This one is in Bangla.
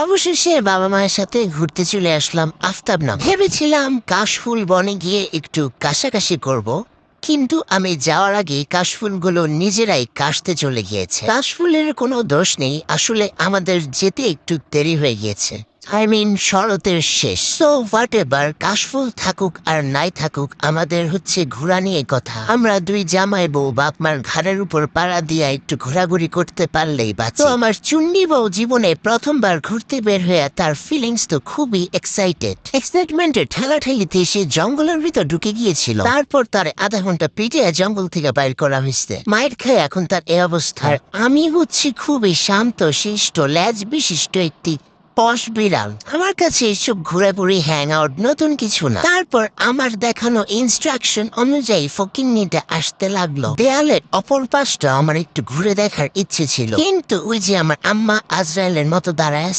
অবশেষে বাবা মায়ের সাথে ঘুরতে চলে আসলাম আফতাবনগর। ভেবেছিলাম কাশফুল বনে গিয়ে একটু কাশাকাশি করব, কিন্তু আমি যাওয়ার আগে কাশফুলগুলো নিজেরাই কাশতে চলে গিয়েছে। কাশফুলের কোনো দোষ নেই, আসলে আমাদের যেতে একটু দেরি হয়ে গিয়েছে। শরতের শেষ। সো হোয়াট এভার, কাশফুল থাকুক আর নাই থাকুক, আমাদের হচ্ছে ঘোরা নিয়ে কথা। আমরা দুই জামাই বউ বাপ মার ঘাড়ের উপর পাড়া দিয়া একটু ঘোরাঘুরি করতে পারলেই বাঁচি। তো আমার চুন্নি বউ জীবনে প্রথমবার ঘুরতে বের হয়ে তার ফিলিংস তো খুবই এক্সাইটমেন্টের ঠেলাঠেলিতে সে জঙ্গলের ভিতর ঢুকে গিয়েছিল। তারপর তার আধা ঘন্টা পিটিয়ে জঙ্গল থেকে বাইর করা হয়েছে। মায়ের খেয়ে এখন তার এই অবস্থা। আর আমি হচ্ছি খুবই শান্ত শিষ্ট ল্যাজ বিশিষ্ট একটি পশ বিড়াল। আমার কাছে এসব ঘোরাঘুরি হ্যাং আউট নতুন কিছু না। তারপর আমার দেখানো ইনস্ট্রাকশন অনুযায়ী ফকিন্নিটা আসতে লাগলো। দেয়ালের অপর পাশটা আমার একটু ঘুরে দেখার ইচ্ছে ছিল, কিন্তু ওই যে আমার আম্মা আজরায়েলের মতো দাঁড়ায়